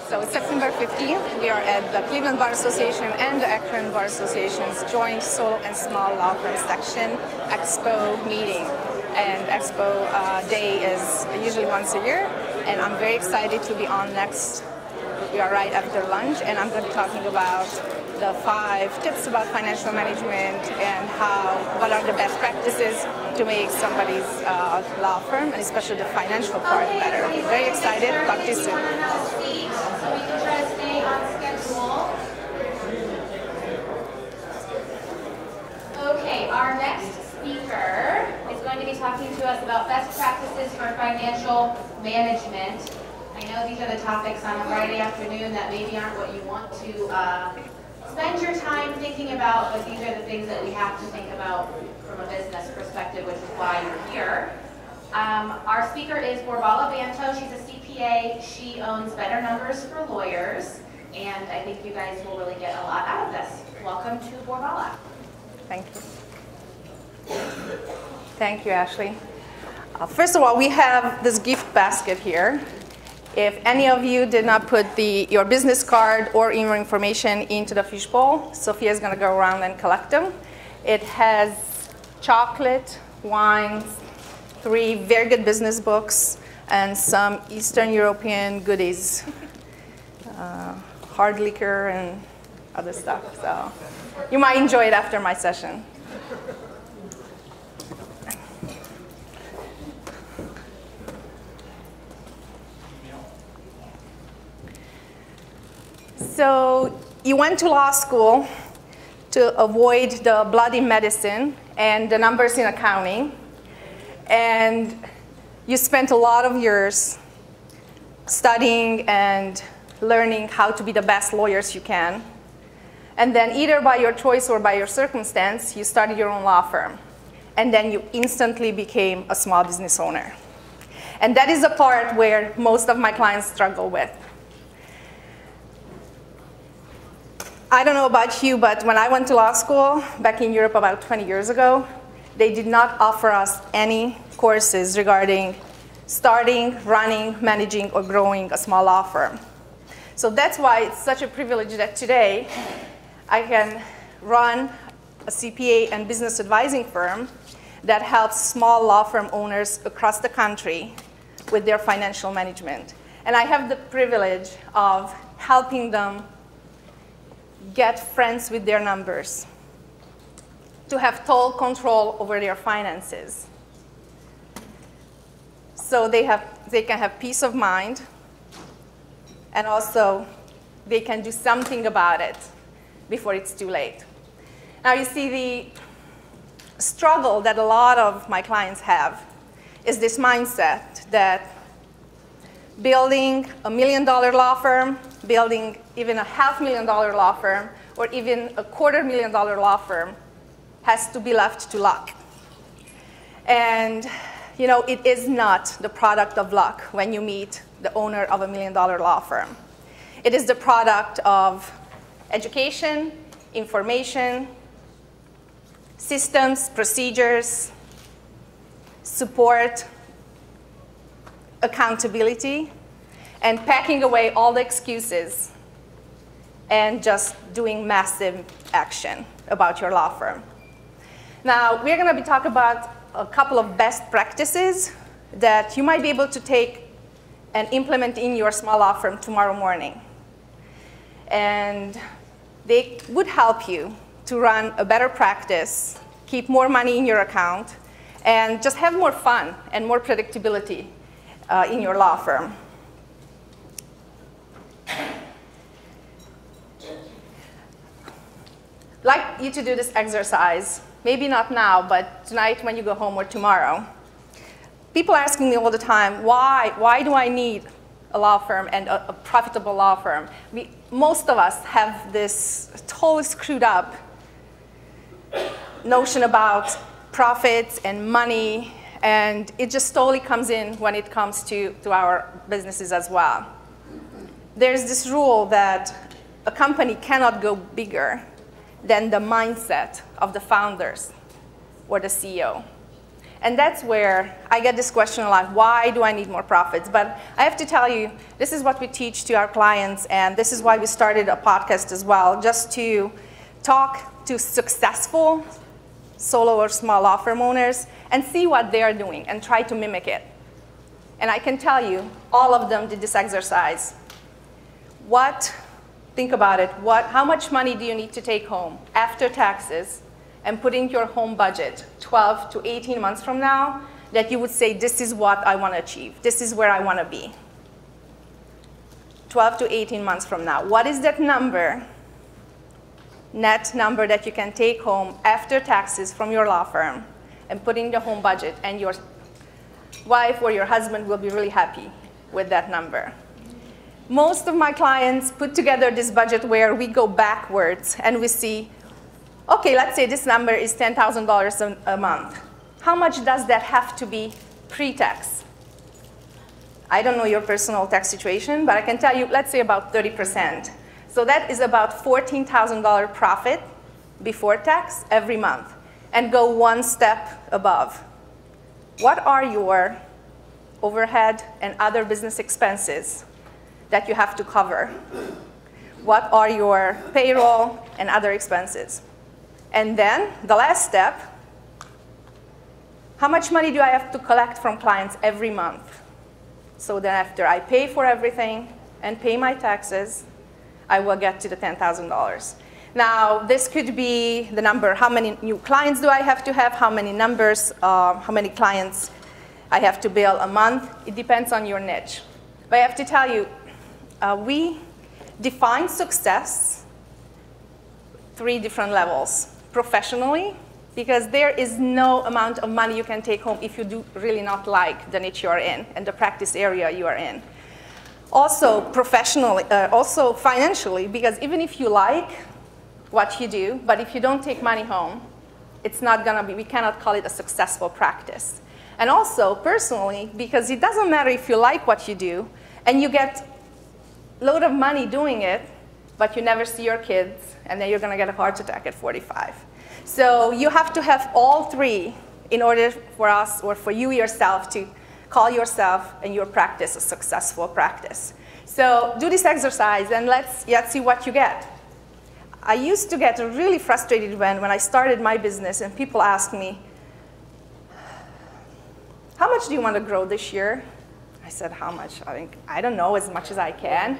So September 15th, we are at the Cleveland Bar Association and the Akron Bar Association's joint solo and small law firm section Expo meeting. And Expo day is usually once a year, and I'm very excited to be on next. We are right after lunch, and I'm going to be talking about the 5 tips about financial management and what are the best practices to make somebody's law firm, and especially the financial part, better. I'm very excited. Talk to you soon. So we can try to stay on schedule. Okay, our next speaker is going to be talking to us about best practices for financial management. I know these are the topics on a Friday afternoon that maybe aren't what you want to spend your time thinking about, but these are the things that we have to think about from a business perspective, which is why you're here. Our speaker is Borbala Banto. She's a CPA. She owns Better Numbers for Lawyers, and I think you guys will really get a lot out of this. Welcome to Borbala. Thank you. Thank you, Ashley. First of all, we have this gift basket here. If any of you did not put your business card or your information into the fishbowl, Sophia is going to go around and collect them. It has chocolate, wines, 3 very good business books, and some Eastern European goodies, hard liquor and other stuff. So you might enjoy it after my session. So you went to law school to avoid the bloody medicine and the numbers in accounting. And you spent a lot of years studying and learning how to be the best lawyers you can. And then either by your choice or by your circumstance, you started your own law firm. And then you instantly became a small business owner. And that is the part where most of my clients struggle with. I don't know about you, but when I went to law school back in Europe about 20 years ago, they did not offer us any courses regarding starting, running, managing, or growing a small law firm. So that's why it's such a privilege that today I can run a CPA and business advising firm that helps small law firm owners across the country with their financial management. And I have the privilege of helping them get friends with their numbers, to have total control over their finances. So they can have peace of mind, and also they can do something about it before it's too late. Now you see the struggle that a lot of my clients have is this mindset that building $1 million law firm, building even a $500,000 law firm, or even a $250,000 law firm has to be left to luck. And you know, it is not the product of luck when you meet the owner of $1 million law firm. It is the product of education, information, systems, procedures, support, accountability, and packing away all the excuses and just doing massive action about your law firm. Now, we're going to be talking about a couple of best practices that you might be able to take and implement in your small law firm tomorrow morning. And they would help you to run a better practice, keep more money in your account, and just have more fun and more predictability in your law firm. I'd like you to do this exercise, maybe not now, but tonight when you go home or tomorrow. People are asking me all the time, why do I need a law firm and a profitable law firm? Most of us have this totally screwed up notion about profits and money, and it just totally comes in when it comes to our businesses as well. There's this rule that a company cannot go bigger than the mindset of the founders or the CEO. And that's where I get this question a lot, why do I need more profits? But I have to tell you, this is what we teach to our clients, and this is why we started a podcast as well, just to talk to successful solo or small law firm owners and see what they're doing and try to mimic it. And I can tell you, all of them did this exercise. Think about it, how much money do you need to take home after taxes and put in your home budget 12 to 18 months from now that you would say, this is what I want to achieve, this is where I want to be. 12 to 18 months from now. What is that number, net number that you can take home after taxes from your law firm and put in the home budget, and your wife or your husband will be really happy with that number? Most of my clients put together this budget where we go backwards and we see, okay, let's say this number is $10,000 a month. How much does that have to be pre-tax? I don't know your personal tax situation, but I can tell you, let's say about 30%. So that is about $14,000 profit before tax every month. And go one step above. What are your overhead and other business expenses that you have to cover? What are your payroll and other expenses? And then the last step, how much money do I have to collect from clients every month? So then after I pay for everything and pay my taxes, I will get to the $10,000. Now, this could be the number, how many new clients do I have to have, how many clients I have to bill a month. It depends on your niche. But I have to tell you, we define success 3 different levels. Professionally, because there is no amount of money you can take home if you do really not like the niche you are in and the practice area you are in. Also professionally, also financially, because even if you like what you do, but if you don't take money home, it's not gonna be, we cannot call it a successful practice. And also personally, because it doesn't matter if you like what you do and you get a load of money doing it, but you never see your kids, and then you're gonna get a heart attack at 45. So you have to have all 3 in order for us, or for you yourself, to call yourself and your practice a successful practice. So do this exercise and let's see what you get. I used to get really frustrated when I started my business and people ask me, how much do you want to grow this year? I said, how much? I don't know, as much as I can.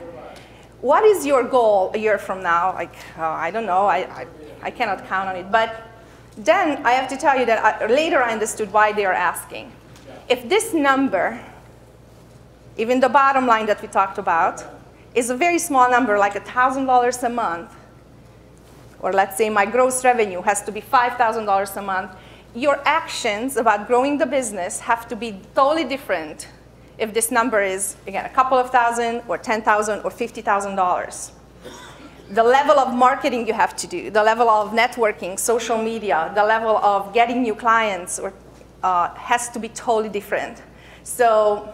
What is your goal a year from now? Like, I don't know, I cannot count on it. But then I have to tell you that later I understood why they are asking. If this number, even the bottom line that we talked about, is a very small number, like $1,000 a month, or let's say my gross revenue has to be $5,000 a month, your actions about growing the business have to be totally different if this number is, again, a couple of thousand, or $10,000, or $50,000. The level of marketing you have to do, the level of networking, social media, the level of getting new clients has to be totally different. So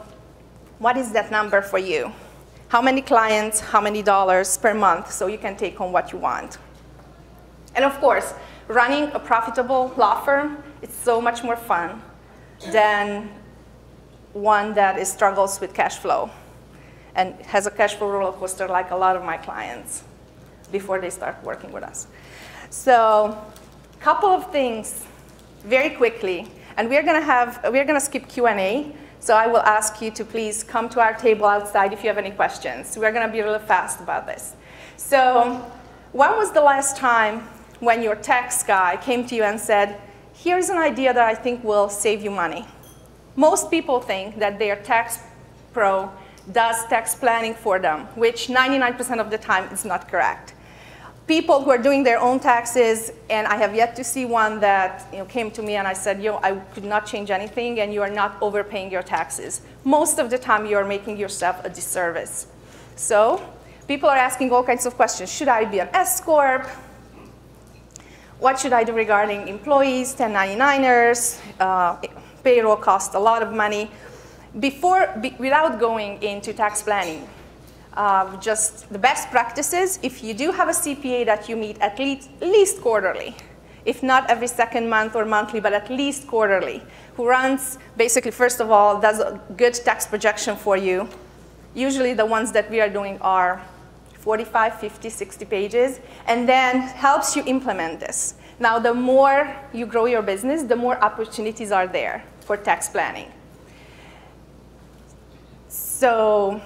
what is that number for you? How many clients, how many dollars per month, so you can take home what you want? And of course, running a profitable law firm is so much more fun than one that struggles with cash flow and has a cash flow roller coaster like a lot of my clients before they start working with us. So a couple of things very quickly, and we're gonna skip Q&A, so I will ask you to please come to our table outside if you have any questions. We're gonna be really fast about this. So when was the last time when your tax guy came to you and said, here's an idea that I think will save you money? Most people think that their tax pro does tax planning for them, which 99% of the time is not correct. People who are doing their own taxes, and I have yet to see one that came to me and I said, I could not change anything, and you are not overpaying your taxes. Most of the time, you are making yourself a disservice. So people are asking all kinds of questions. Should I be an S-corp? What should I do regarding employees, 1099ers? Payroll costs a lot of money. Without going into tax planning, just the best practices, if you do have a CPA that you meet at least quarterly, if not every second month or monthly, but at least quarterly, who runs, basically, first of all, does a good tax projection for you. Usually the ones that we are doing are 45, 50, 60 pages, and then helps you implement this. Now, the more you grow your business, the more opportunities are there for tax planning. So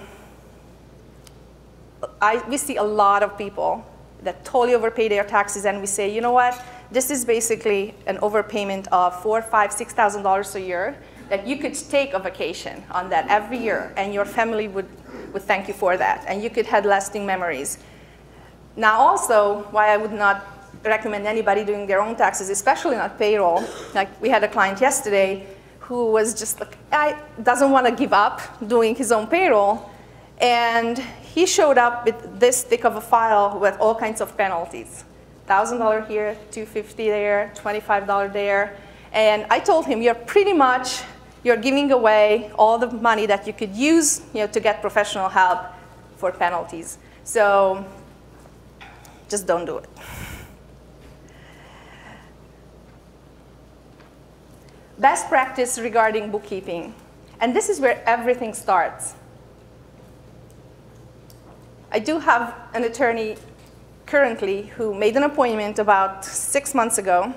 we see a lot of people that totally overpay their taxes, and we say, you know what? This is basically an overpayment of $4,000, $5,000, $6,000 a year that you could take a vacation on that every year, and your family would thank you for that, and you could have lasting memories. Now, also, why I would not recommend anybody doing their own taxes, especially not payroll. Like, we had a client yesterday who was just like, doesn't want to give up doing his own payroll, and he showed up with this thick of a file with all kinds of penalties. $1,000 here, $250 there, $25 there. And I told him, you're giving away all the money that you could use, to get professional help for penalties. So just don't do it. Best practice regarding bookkeeping. And this is where everything starts. I do have an attorney currently who made an appointment about 6 months ago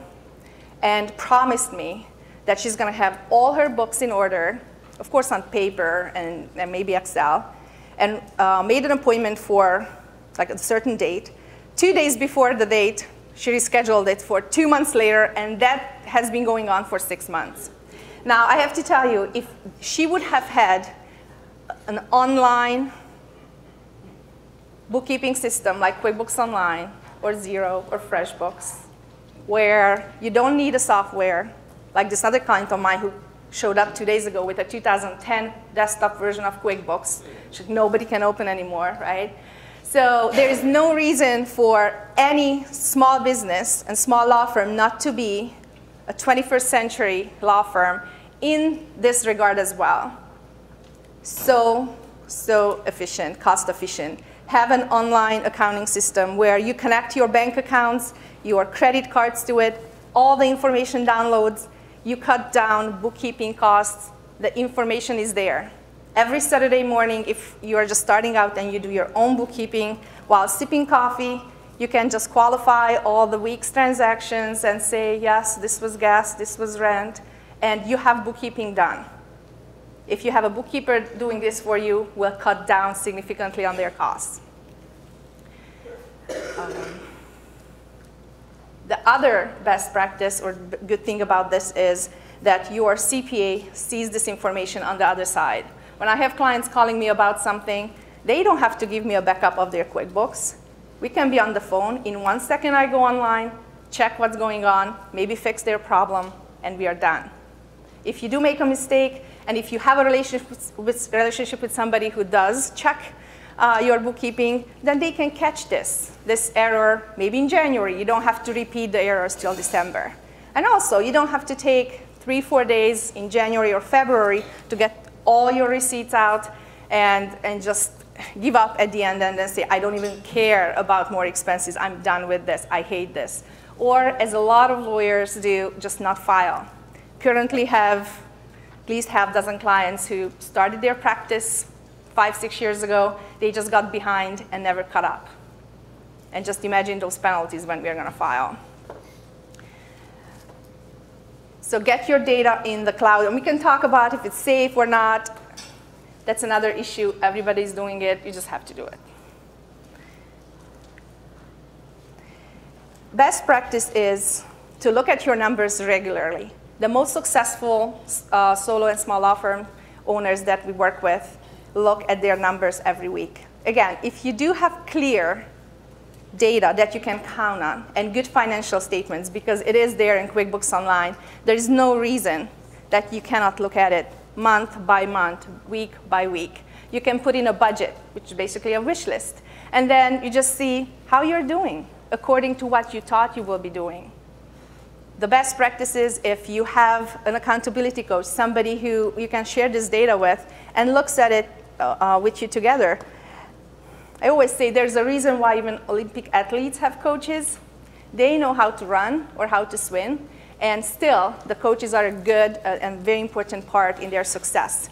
and promised me that she's going to have all her books in order, of course on paper and maybe Excel, and made an appointment for like a certain date. 2 days before the date, she rescheduled it for 2 months later, and that has been going on for 6 months. Now, I have to tell you, if she would have had an online bookkeeping system like QuickBooks Online or Xero or FreshBooks, where you don't need a software, like this other client of mine who showed up 2 days ago with a 2010 desktop version of QuickBooks, which nobody can open anymore, right? So there is no reason for any small business and small law firm not to be a 21st century law firm in this regard as well. So efficient, cost efficient. Have an online accounting system where you connect your bank accounts, your credit cards to it, all the information downloads, you cut down bookkeeping costs, the information is there. Every Saturday morning, if you are just starting out and you do your own bookkeeping while sipping coffee, you can just qualify all the week's transactions and say, yes, this was gas, this was rent, and you have bookkeeping done. If you have a bookkeeper doing this for you, will cut down significantly on their costs. The other best practice or good thing about this is that your CPA sees this information on the other side. When I have clients calling me about something, they don't have to give me a backup of their QuickBooks. We can be on the phone. In 1 second, I go online, check what's going on, maybe fix their problem, and we are done. If you do make a mistake, and if you have a relationship with somebody who does check your bookkeeping, then they can catch this error maybe in January. You don't have to repeat the errors till December. And also, you don't have to take 3-4 days in January or February to get all your receipts out and just give up at the end and then say, I don't even care about more expenses. I'm done with this. I hate this. Or, as a lot of lawyers do, just not file. Currently have at least half a dozen clients who started their practice 5-6 years ago. They just got behind and never caught up. And just imagine those penalties when we're going to file. So get your data in the cloud. And we can talk about if it's safe or not. That's another issue. Everybody's doing it. You just have to do it. Best practice is to look at your numbers regularly. The most successful solo and small law firm owners that we work with look at their numbers every week. Again, if you do have clear data that you can count on and good financial statements, because it is there in QuickBooks Online, there is no reason that you cannot look at it month by month, week by week. You can put in a budget, which is basically a wish list, and then you just see how you're doing according to what you thought you will be doing. The best practice is if you have an accountability coach, somebody who you can share this data with and looks at it with you together. I always say there's a reason why even Olympic athletes have coaches, They know how to run or how to swim, and still, the coaches are a good and very important part in their success.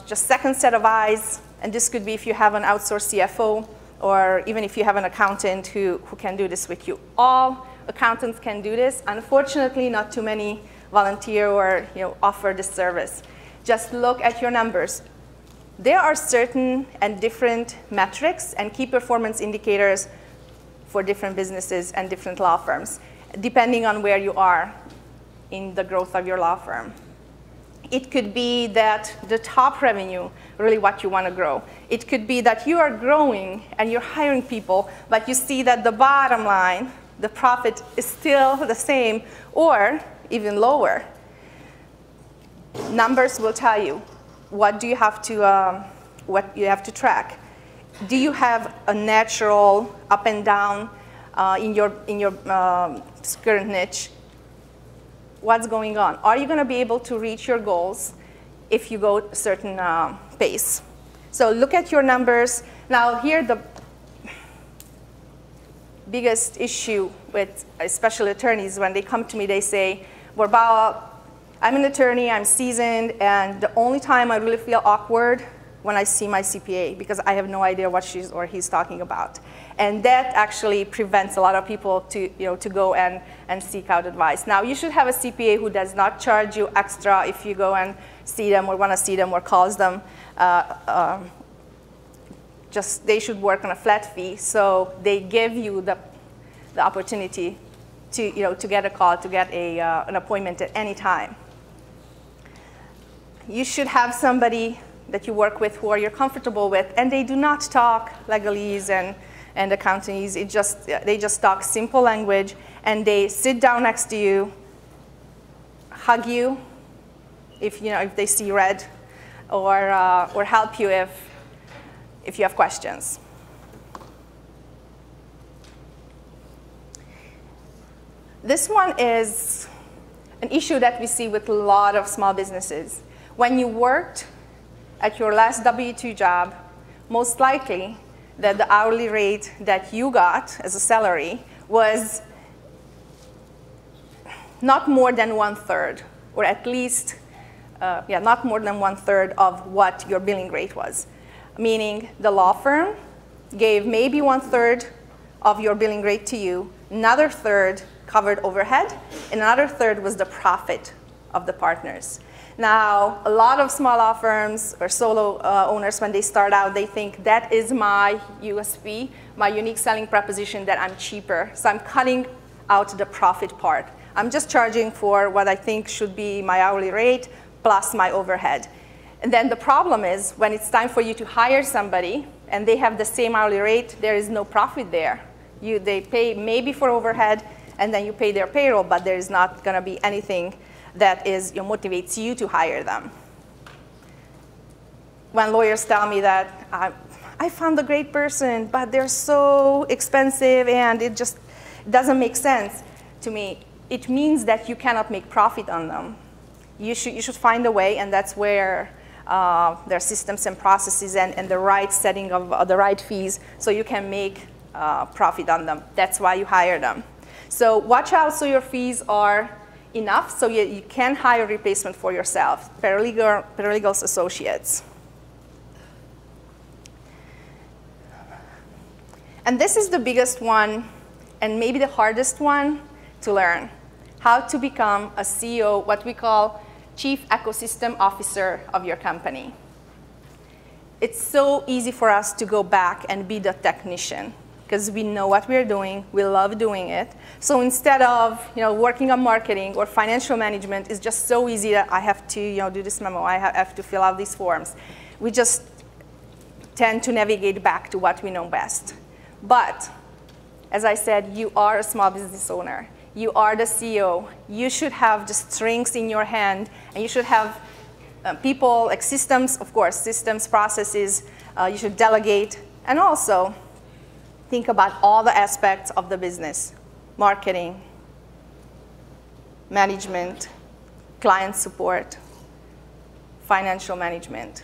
Just second set of eyes, and this could be if you have an outsourced CFO, or even if you have an accountant who can do this with you. All accountants can do this. Unfortunately, not too many volunteer or offer this service. Just look at your numbers. There are certain and different metrics and key performance indicators for different businesses and different law firms, depending on where you are in the growth of your law firm. It could be that the top revenue, really what you want to grow. It could be that you are growing and you're hiring people, but you see that the bottom line, the profit, is still the same or even lower. Numbers will tell you what you have to track. Do you have a natural up and down in your current niche? What's going on? Are you going to be able to reach your goals if you go a certain pace? So look at your numbers. Now here the biggest issue with special attorneys, when they come to me, they say, well, I'm an attorney, I'm seasoned, and the only time I really feel awkward when I see my CPA, because I have no idea what she's or he's talking about. And that actually prevents a lot of people to go and seek out advice. Now, you should have a CPA who does not charge you extra if you go and see them or want to see them or calls them. Just they should work on a flat fee, so they give you the opportunity to get a call, to get an appointment at any time. You should have somebody that you work with who you're comfortable with, and they do not talk legalese and accountings. They just talk simple language, and they sit down next to you, hug you if they see red, or help you if you have questions. This one is an issue that we see with a lot of small businesses. When you worked at your last W-2 job, most likely that the hourly rate that you got as a salary was not more than 1/3, or at least, not more than 1/3 of what your billing rate was. Meaning the law firm gave maybe 1/3 of your billing rate to you, another third covered overhead, and another third was the profit of the partners. Now, a lot of small law firms or solo owners, when they start out, they think that is my USP, my unique selling proposition, that I'm cheaper. So I'm cutting out the profit part. I'm just charging for what I think should be my hourly rate plus my overhead. And then the problem is when it's time for you to hire somebody and they have the same hourly rate, there is no profit there. They pay maybe for overhead, and then you pay their payroll, but there is not going to be anything that motivates you to hire them. When lawyers tell me that I found a great person, but they're so expensive and it just doesn't make sense to me, it means that you cannot make profit on them. You should find a way, and that's where there are systems and processes and the right setting of the right fees so you can make profit on them. That's why you hire them. So watch out so your fees are enough so you can hire a replacement for yourself, paralegals, associates. And this is the biggest one and maybe the hardest one to learn, how to become a CEO, what we call Chief Ecosystem Officer of your company. It's so easy for us to go back and be the technician because we know what we're doing, we love doing it. So instead of working on marketing or financial management, it's just so easy that I have to do this memo, I have to fill out these forms. We just tend to navigate back to what we know best. But as I said, you are a small business owner. You are the CEO. You should have the strings in your hand, and you should have people, like systems, of course, systems, processes. You should delegate, and also think about all the aspects of the business: marketing, management, client support, financial management.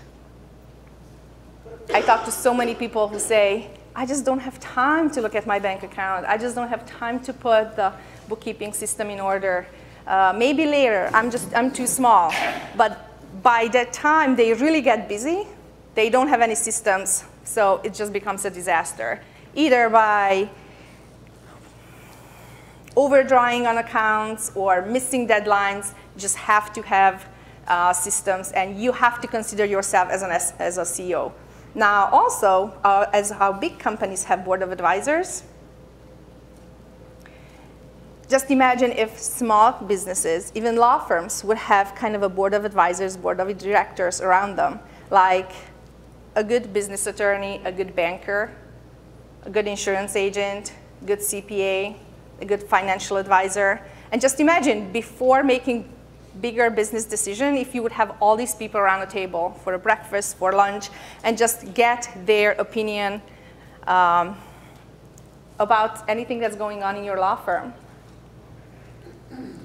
I talk to so many people who say, I just don't have time to look at my bank account. I just don't have time to put the bookkeeping system in order. Maybe later, I'm too small. But by that time, they really get busy. They don't have any systems, so it just becomes a disaster. Either by overdrawing on accounts or missing deadlines, you just have to have systems, and you have to consider yourself as a CEO. Now, also, as how big companies have board of advisors, just imagine if small businesses, even law firms, would have kind of a board of advisors, board of directors around them, like a good business attorney, a good banker, a good insurance agent, a good CPA, a good financial advisor. And just imagine, before making bigger business decision, if you would have all these people around a table for a breakfast, for lunch, and just get their opinion about anything that's going on in your law firm.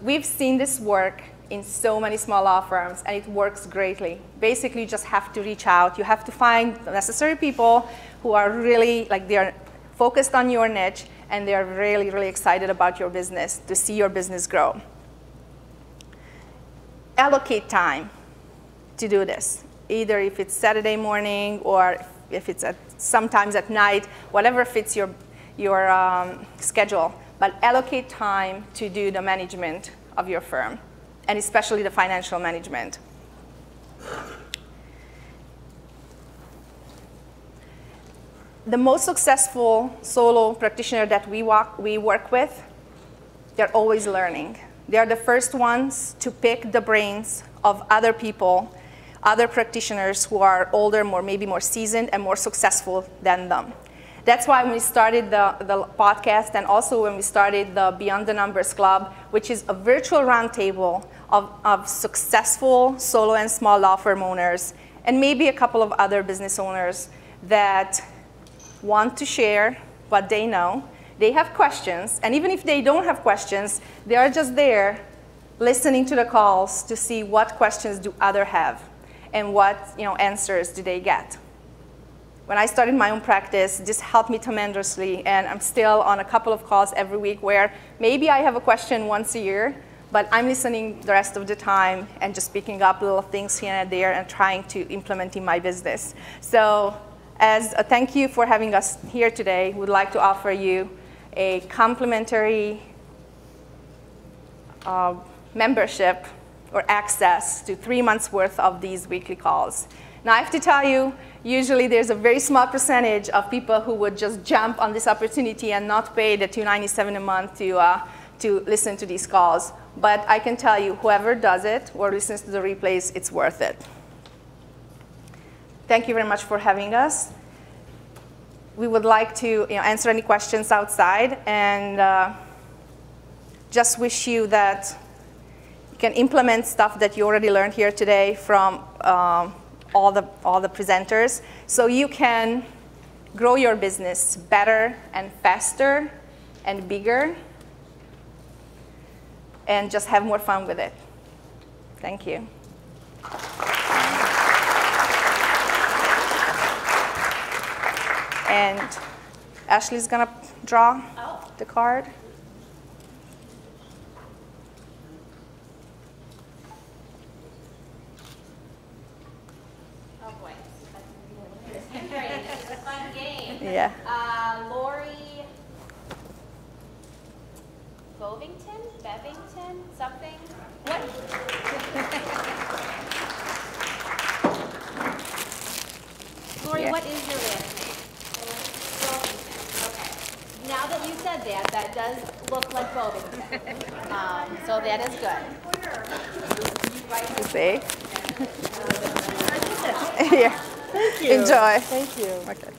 We've seen this work in so many small law firms, and it works greatly. Basically, you just have to reach out. You have to find the necessary people who are really, like, they're focused on your niche, and they're really, really excited about your business, to see your business grow. Allocate time to do this, either if it's Saturday morning or if it's sometimes at night, whatever fits your schedule. But allocate time to do the management of your firm, and especially the financial management. The most successful solo practitioner that we work with, they're always learning. They're the first ones to pick the brains of other people, other practitioners who are older, maybe more seasoned, and more successful than them. That's why when we started the podcast, and also when we started the Beyond the Numbers Club, which is a virtual roundtable of successful solo and small law firm owners, and maybe a couple of other business owners that want to share what they know. They have questions, and even if they don't have questions, they are just there listening to the calls to see what questions do others have, and what answers do they get. When I started my own practice, this helped me tremendously, and I'm still on a couple of calls every week where maybe I have a question once a year, but I'm listening the rest of the time and just picking up little things here and there and trying to implement in my business. So as a thank you for having us here today, we'd like to offer you a complimentary membership or access to 3 months worth of these weekly calls. Now, I have to tell you, usually there's a very small percentage of people who would just jump on this opportunity and not pay the $297 a month to listen to these calls. But I can tell you, whoever does it or listens to the replays, it's worth it. Thank you very much for having us. We would like to answer any questions outside, and just wish you that you can implement stuff that you already learned here today from all the presenters, so you can grow your business better and faster and bigger, and just have more fun with it. Thank you. And Ashley's going to draw the card. Oh boy, this is a fun game. Yeah. Lori Bevington, something? What? Lori, Yeah. what is your last name? Okay. Now that you said that, that does look like Bovington. So that is good. You see? Yeah. Thank you. Enjoy. Thank you. Okay.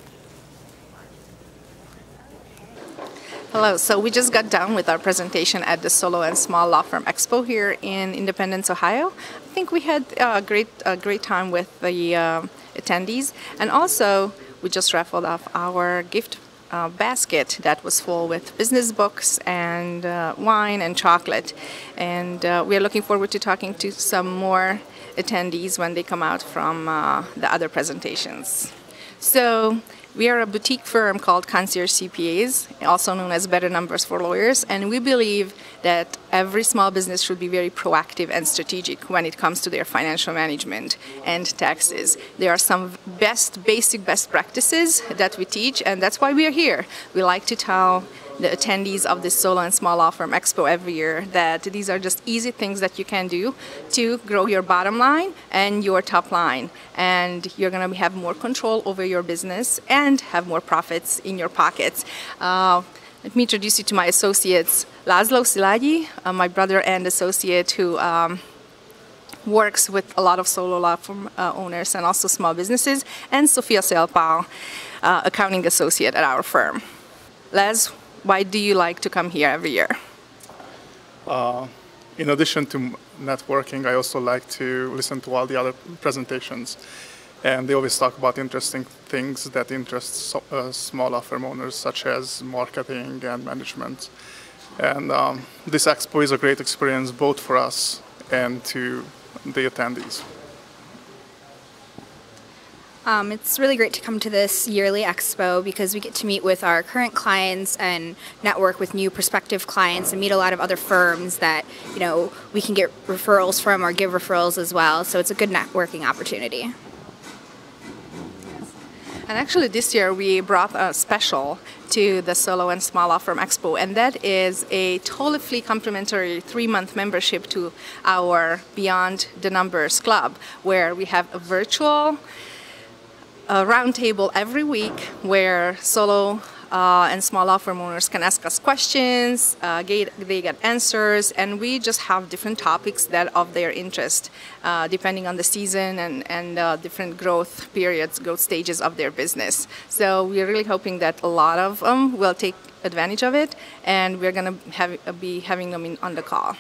Hello. So we just got done with our presentation at the Solo and Small Law Firm Expo here in Independence, Ohio. I think we had a great time with the attendees, and also we just raffled off our gift basket that was full with business books and wine and chocolate. And we are looking forward to talking to some more attendees when they come out from the other presentations. So We are a boutique firm called Concierge CPAs, also known as Better Numbers for Lawyers, and we believe that every small business should be very proactive and strategic when it comes to their financial management and taxes. There are some basic best practices that we teach, and that's why we are here. We like to tell the attendees of this Solo and Small Law Firm Expo every year that these are just easy things that you can do to grow your bottom line and your top line. And you're going to have more control over your business and have more profits in your pockets. Let me introduce you to my associates, Laszlo Szilágyi, my brother and associate who works with a lot of solo law firm owners and also small businesses, and Sofia Selpal, accounting associate at our firm. Les, why do you like to come here every year? In addition to networking, I also like to listen to all the other presentations. And they always talk about interesting things that interest small law firm owners, such as marketing and management. And this expo is a great experience both for us and to the attendees. It's really great to come to this yearly expo because we get to meet with our current clients and network with new prospective clients and meet a lot of other firms that, you know, we can get referrals from or give referrals as well. So it's a good networking opportunity. And actually this year we brought a special to the Solo and Small Law Firm Expo, and that is a totally complimentary 3-month membership to our Beyond the Numbers Club, where we have a virtual roundtable every week where solo and small law firm owners can ask us questions, they get answers, and we just have different topics that of their interest, depending on the season and different growth periods, growth stages of their business. So we're really hoping that a lot of them will take advantage of it, and we're going to be having them on the call.